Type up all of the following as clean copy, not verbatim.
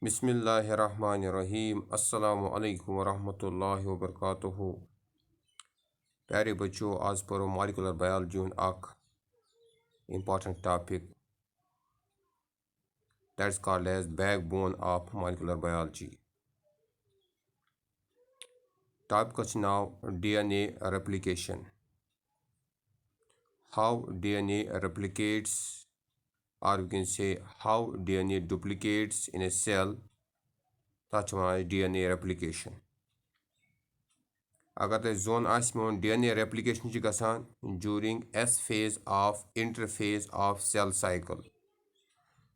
बिस्मिल्लाहिर्रहमानिर्रहीम अस्सलामु अलैकुम वरहमतुल्लाहि वबरकातुहू। प्यारे बच्चों, आज पढ़ो मॉलिक्यूलर बायोलॉजी हूँ important topic that's called as backbone of molecular biology. Topic is now DNA replication. How DNA replicates, or we can say how DNA duplicates in a cell. That's why DNA replication. अगर तक zone मोन DNA replication गसान during S phase of interphase of cell cycle.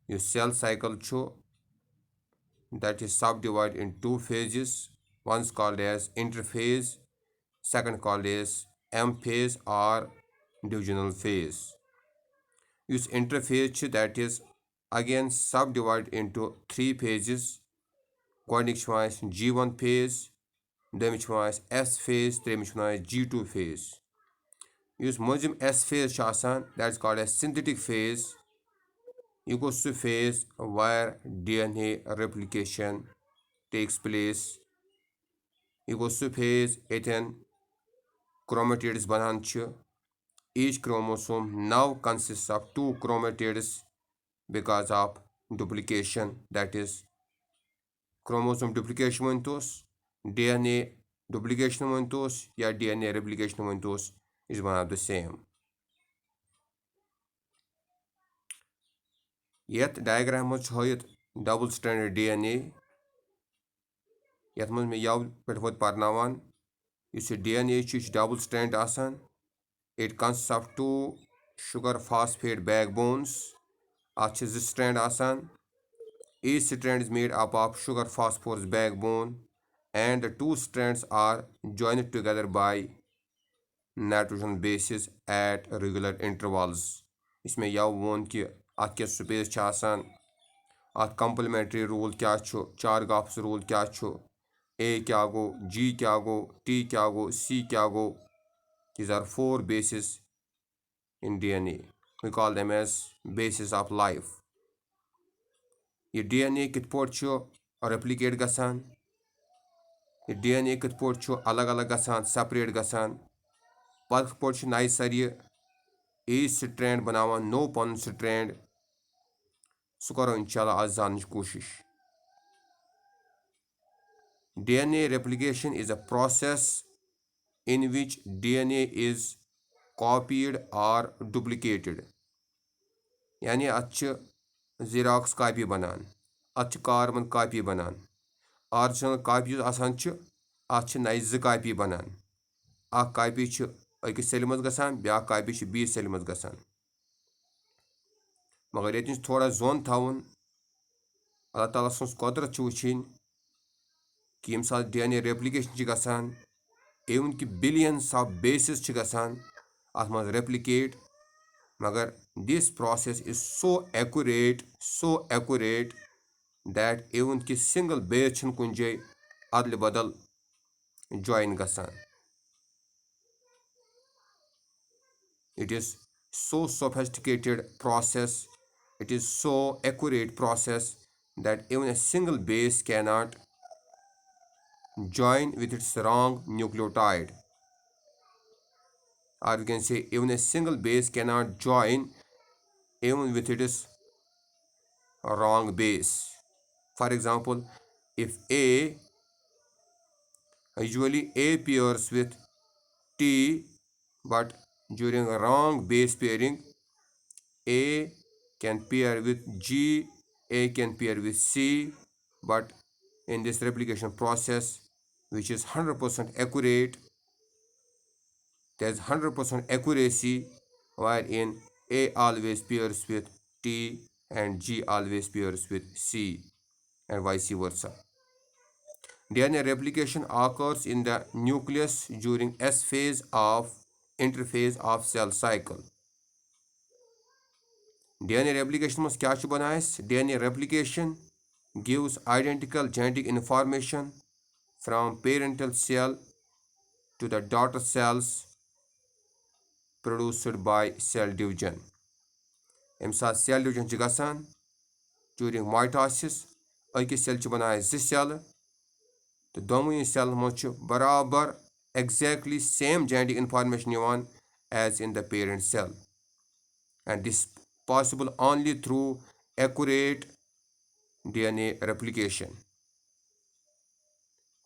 Your cell cycle that is subdivided in two phases. One is called as interphase, second called as M phase or divisional phase. Use interphase that is again subdivided into three phases. G1 phase, S phase, G2 phase. Use mojim S phase that's called as synthetic phase. Equals to phase where DNA replication takes place. Equals to phase 18 chromatids banan. Each chromosome now consists of two chromatids because of duplication, that is chromosome duplication wantos, DNA duplication wantos, या DNA replication wantos is one of the same. Yet diagram was hit double stranded DNA. Yet must me yaw petwot parnawan. You see DNA is double strand asan. It consists of two sugar phosphate backbones. Achis strand asan. Each strand is made up of sugar phosphorus backbone and the two strands are joined together by nitrogen bases at regular intervals. इसमें यह वोन कि अत क्या space छ आसान अत complementary rule क्या छु चारगाफ्स रूल क्या छु A क्या गो G क्या गो T क्या गो C क्या गो. These are four bases in DNA. We call them as bases of life. ये DNA कित पोट छु रेप्लिकेट गसान. ये DNA कित पोट छु अलग अलग गसान सेपरेट गसान. पत पोट छु नई सरिये एज स्ट्रैंड बनावान नो पन स्ट्रैंड. सु करो इंशाल्लाह आज जानने की कोशिश. DNA replication is a process in which DNA is copied or duplicated. यानी अच्छ ज़ेरॉक्स कापी बनान अच्छ कार्बन कापी बनान ऑरिजिनल कापी आसान अच्छ नई ज कापी बनान अख कापी अकिस सेल मज गसान ब्या कापी बीस सेल मज गसान. मगर ये थोड़ा जोन थवन अल्लाह ताला सज कुदरत वुचिन कि यम सात DNA रेप्लिकेशन गसान इवन कि बिलियंस ऑफ बेसिस गसान अत मज रेप्लिकेट. मगर this process is so accurate that even कि single base कुन जाय अदल बदल join गसान. It is so sophisticated process, it is so accurate process that even a single base cannot join with its wrong nucleotide, or we can say even a single base cannot join even with its wrong base. For example, if usually A pairs with T, but during a wrong base pairing, A can pair with G, A can pair with C, but in this replication process, which is 100% accurate, there's 100% accuracy, wherein A always pairs with T and G always pairs with C, and vice versa. DNA replication occurs in the nucleus during S phase of interphase of cell cycle. DNA replication must क्या बनाएस? DNA replication gives identical genetic information from parental cell to the daughter cells produced by cell division. एम साथ cell division गसान during mitosis अकिस cell बनाए cell तो दोनों cell मज बराबर exactly same genetic information as in the parent cell, and this is possible only through accurate DNA replication.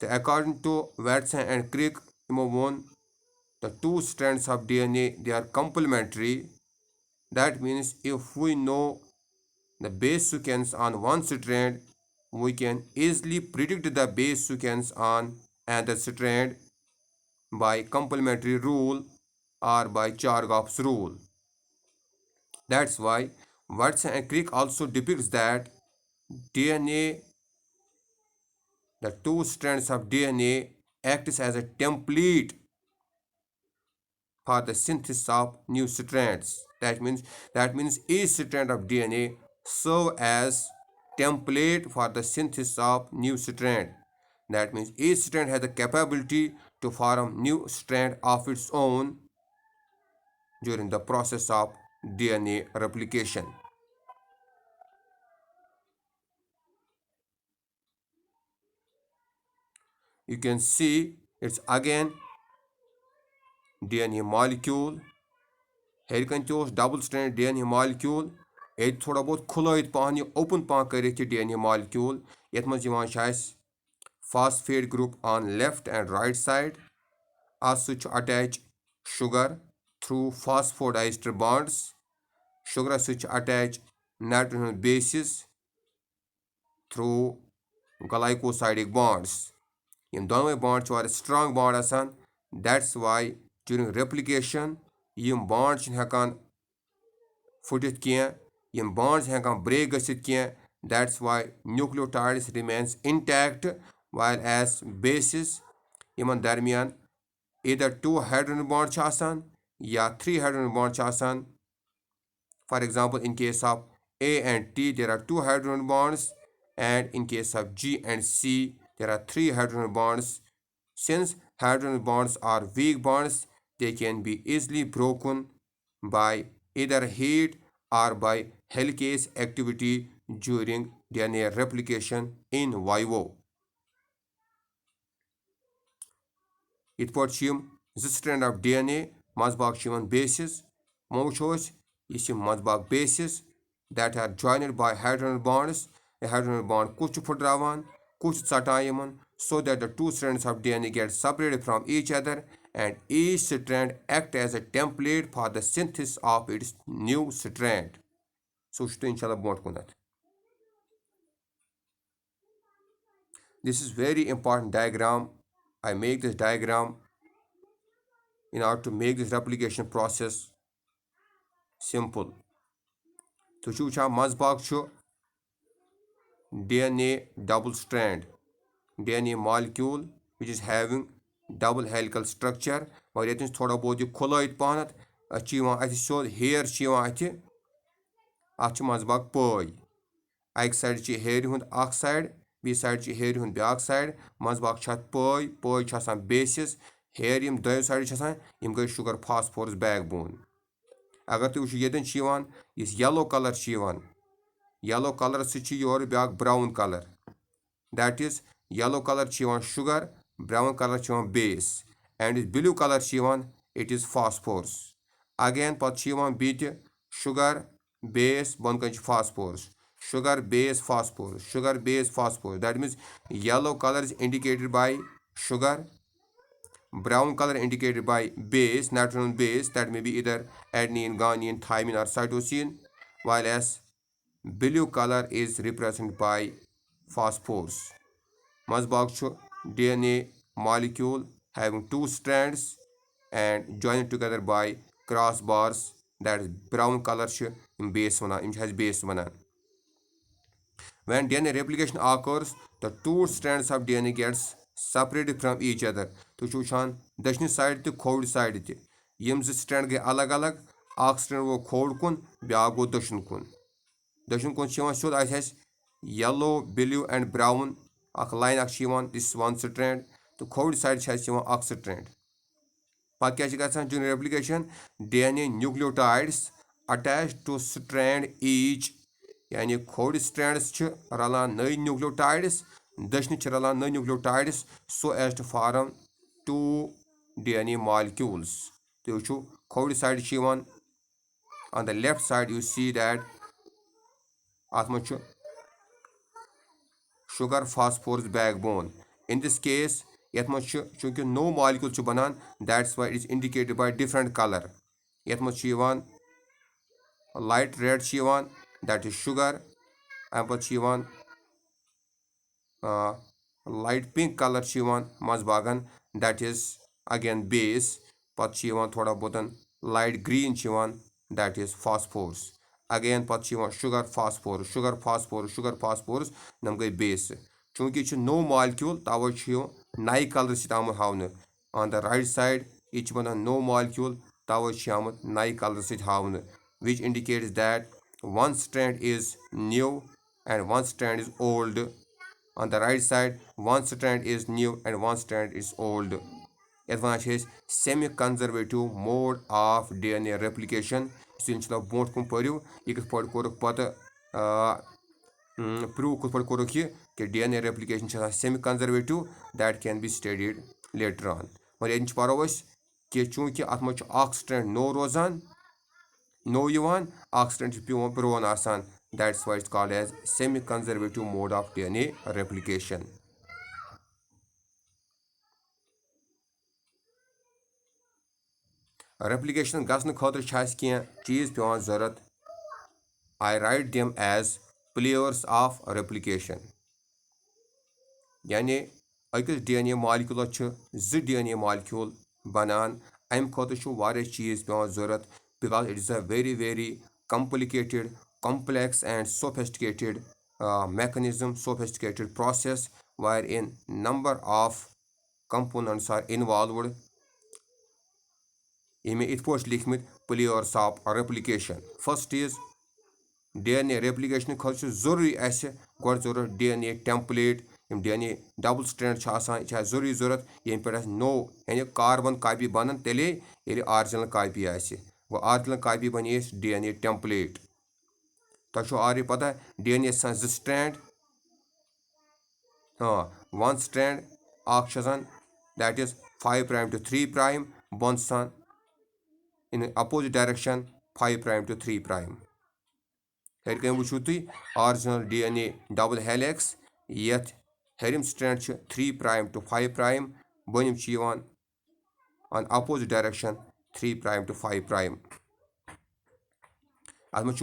So according to Watson and Crick, the two strands of DNA they are complementary. That means if we know the base sequence on one strand, we can easily predict the base sequence on another strand by complementary rule or by Chargaff's rule. That's why Watson and Crick also depicts that DNA, the two strands of DNA acts as a template for the synthesis of new strands. That means each strand of DNA serve as template for the synthesis of new strand. That means each strand has the capability to form new strand of its own during the process of DNA replication. You can see it's again DNA molecule. Here can choose double strand DNA molecule. It थोड़ा बहुत खुलायत पान ये open पान करित DNA molecule. यत मज यवान phosphate group on left and right side. Also attach sugar through phosphodiester bonds. Sugar switch attach nitrogen bases through glycosidic bonds. In दोनों bonds are strong bond आसान. That's why during replication Yama bonds हेकान फुटित कह यम bonds हेकान break गसित कह. That's why nucleotides remains intact while as bases Yemen दरमियान either two hydrogen bonds आसान या three hydrogen bonds आसान. For example, in case of A and T, there are two hydrogen bonds, and in case of G and C, there are three hydrogen bonds. Since hydrogen bonds are weak bonds, they can be easily broken by either heat or by helicase activity during DNA replication in vivo. It puts the strand of DNA, Mazbach bases, Mochos, Mazbach bases that are joined by hydrogen bonds. A hydrogen bond kuch phutravan, kuch tzatayaman, so that the two strands of DNA get separated from each other and each strand act as a template for the synthesis of its new strand. So, inshallah, this is very important diagram. I make this diagram in order to make this replication process simple. So, Mazbach DNA double strand, DNA molecule which is having double helical structure. और ये थोड़ा बहुत यह खुलायत पानत सोद hair अत मजबाग पय अक side हेयर हुंद अख साइड बी साइड हेयर हुंद ब्याक साइड मजबाग पय बेसिस हेयर यम दो साइड यम गई शुगर फास्फोरस बैकबोन. अगर तुम ये yellow colour yellow colour your back brown colour. That is yellow color sugar, brown color base, and is blue color it is phosphorus. Again pat bit sugar base bonkan phosphorus. Sugar base phosphorus. Sugar base phosphorus. That means yellow color is indicated by sugar, brown color indicated by base, nitrogen base, that may be either adenine, guanine, thymine or cytosine, while as blue color is represented by phosphorus. Mazbach DNA molecule having two strands and joined together by crossbars, that is brown color in base has base. When DNA replication occurs, the two strands of DNA gets separated from each other. तो वुचान दक्षिण side तो खोड़ side ते यम strand गए अलग अलग. अख strand गो खोड़ कुन ब्याक गो दक्षिण कुन. दक्षिण कुन सोद येलो ब्लू एंड ब्राउन अख लाइन दिस वन स्ट्रैंड तो खोड़ साइड अख स्ट्रैंड. पत क्या during replication DNA nucleotides attached to strand each यानी खोड़ स्ट्रैंड्स रलान नई न्यूक्लियोटाइड्स दशन रलान नई nucleotides so as to form two DNA molecules. तो वो खोड़ side on the left side you see that at much sugar phosphorus backbone. In this case yet much chunki no molecule banan, that's why it is indicated by different color. Yet much light red that is sugar, and but light pink color mazbagan, that is again base. Pat thoda botan light green that is phosphorus. Again pat sugar phosphorus nam gay base. Chunki no molecule tawa nai color sit on the right side each one no molecule tawa nai color sit which indicates that one strand is new and one strand is old. On the right side one strand is new and one strand is old. Advanced is semi-conservative mode of DNA replication. Essentially, both compare. You can put prove कि DNA replication semi-conservative that can be studied later on. और इन पढ़ो कि चूंकि अत मज strand no रोजान no strand prone आसान. That's why it's called as semi-conservative mode of DNA replication. Replication गसन खतर कह चीज पेवान जरूरत. I write them as players of replication. यानी अकिस DNA molecule z DNA molecule बनान अम खतर चीज पेवान जरूरत because it is a very complicated, complex and sophisticated mechanism, sophisticated process wherein number of components are involved. Ime it post likhmit players of replication. First is DNA replication खर्च जरूरी आसे गोड़ जरूरत DNA template. यम DNA double strand जरूरी जरूरत यम पे no यानी carbon copy बनन तेले ये ऑरिजिनल कॉपी आसे वो ऑरिजिनल कॉपी बने DNA template. तो आरी पता DNA ज strand one strand that is 5 prime to 3 prime बन in opposite direction 5 prime to 3 prime. Here can we shoot the original DNA double helix yet herim strand 3 prime to 5 prime bonim chivan on opposite direction 3 prime to 5 prime. As much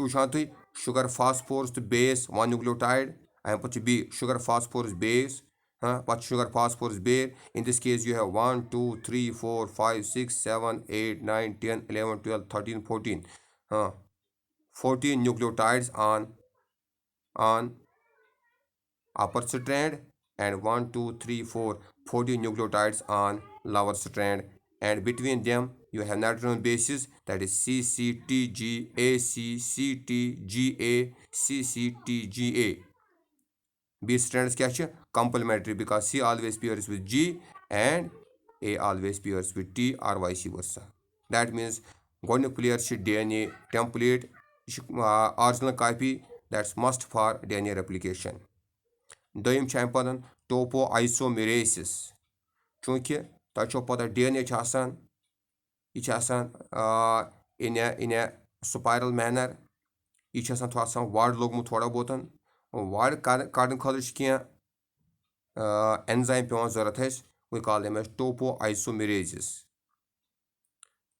sugar phosphorus to base one nucleotide and put B sugar phosphorus base. But sugar phosphorus base in this case you have 1 2 3 4 5 6 7 8 9 10 11 12 13 14 14 nucleotides on upper strand and 1 2 3 4 14 nucleotides on lower strand, and between them you have nitrogen bases, that is CCTGA. B strands क्या complementary because C always pairs with G and A always pairs with T or vice versa. That means गोडनिक player DNA template original copy that's must for DNA replication. Doyim champion topoisomerase. Chunki tacho pata DNA in a spiral manner. Each has a word logmu thoda botan. Word cardin college enzyme peon zarath we call them as topoisomerases.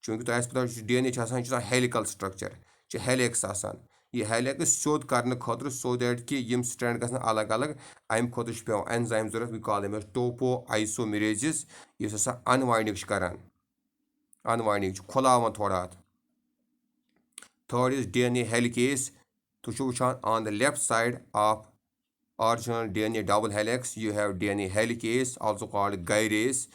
Chunki to as pata DNA is helical structure. Helix आसान ये helix सोद करने खतर so that कि यम strand गसन अलग अलग अम खतर पेवान enzyme जरूरत we call them as topoisomerases yes हसा अनवाइंडिंग करान अनवाइंडिंग खुलावन थोड़ा. Third is DNA helicase. तो वुचान on the left side of original DNA double helix you have DNA helicase also called gyrase.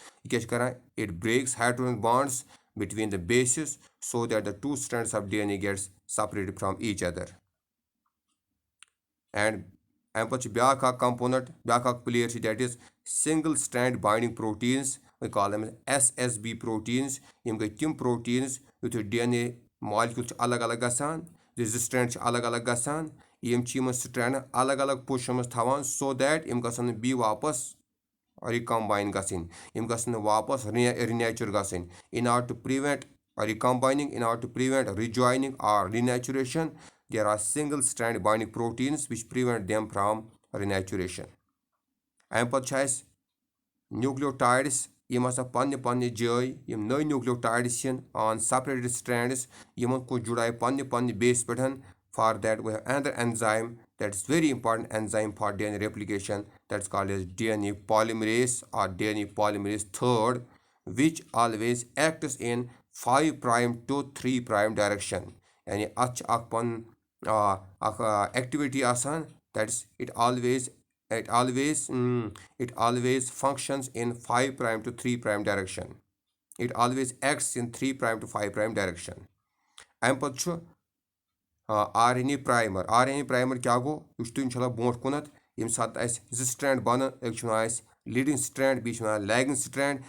It breaks hydrogen bonds between the bases so that the two strands of DNA gets separated from each other. And back component, back player that is single strand binding proteins. We call them SSB proteins. यम गई तम proteins youth DNA molecule अलग अलग गसान, the strand अलग अलग गसान. यम strand अलग अलग position में थवान सो दैट यम गसन बी वापस रिकम्बाइन गसन यम गसन वापस रिनेचर गसन in order to prevent recombining in order to prevent rejoining or renaturation. There are single strand binding proteins which prevent them from renaturation. अम पे न्यूक्लियोटाइड्स यम हसा पन्ने पन्ने जाय यम नई nucleotides on separated strands Yemen को जुड़ाए पन्ने पन्ने बेस पे for that we have another enzyme that is very important enzyme for DNA replication that's called as DNA polymerase or DNA polymerase third which always acts in 5 prime to 3 prime direction यानी अच पन activity आसान that's it always functions in 5 prime to 3 prime direction it always acts in 3 prime to 5 prime direction अम पे RNA primer क्या गो यह चला brought कुनत ये सात स्ट्रैंड बन एक लीडिंग स्ट्रैंड बी लैगिंग स्ट्रैंड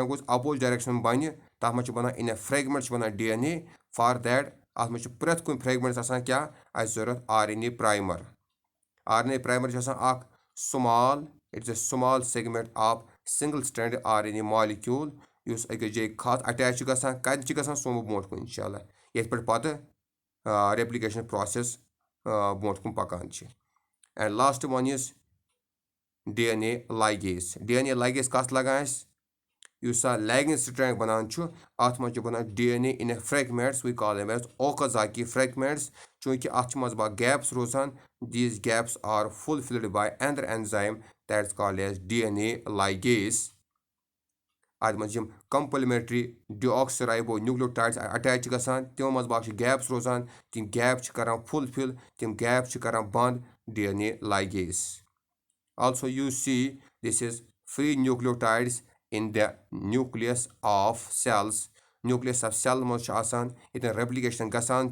गोस अपोज डायरेक्शन बन तथ मे बना इन फ्रेगमेंट बना DNA फॉर दैट अत मे प्रत कुन फ्रेगमेंट्स क्या जरूरत RNA primer small it's a small segment of single strand RNA molecule उस अकिस जाए खत अटैच कत सोमो ब्रोट कुन इंशाल्लाह ये पे replication process ब्रोट कुन पकान and last one is DNA ligase कस लगान युस लैगिंग स्ट्रैंड बनान अत मे बनान DNA in fragments we call them as Okazaki fragments चूंकि अत gaps रोजान these gaps are fulfilled by another enzyme that's called as DNA ligase अत मे complementary डिऑक्सराइबो nucleotides attach गसान तमो मज गैप्स रोजान तम गैप करान फुलफिल तम गैप करान बंद DNA ligase also you see this is free nucleotides in the nucleus of cells nucleus of cell मज ये replication गसान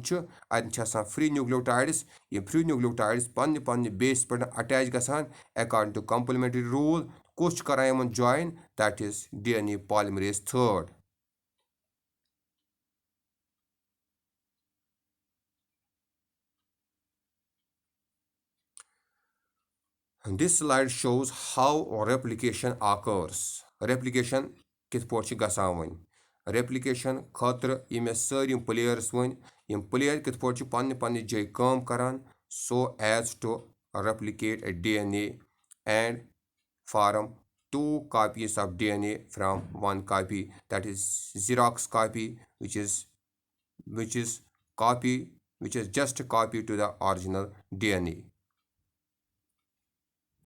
अत free nucleotides ये free nucleotides पन्ने पन्ने बेस पे attach गसान according to complementary rule कुछ करान join that is DNA polymerase third. And this slide shows how replication occurs. Replication कित पोट गसान वन replication खतर ये सारी players वन यम player कित पोट पन्ने पन्ने जाय काम करान so as to replicate a DNA and form 2 copies of DNA from one copy that is Xerox copy which is just a copy to the original DNA.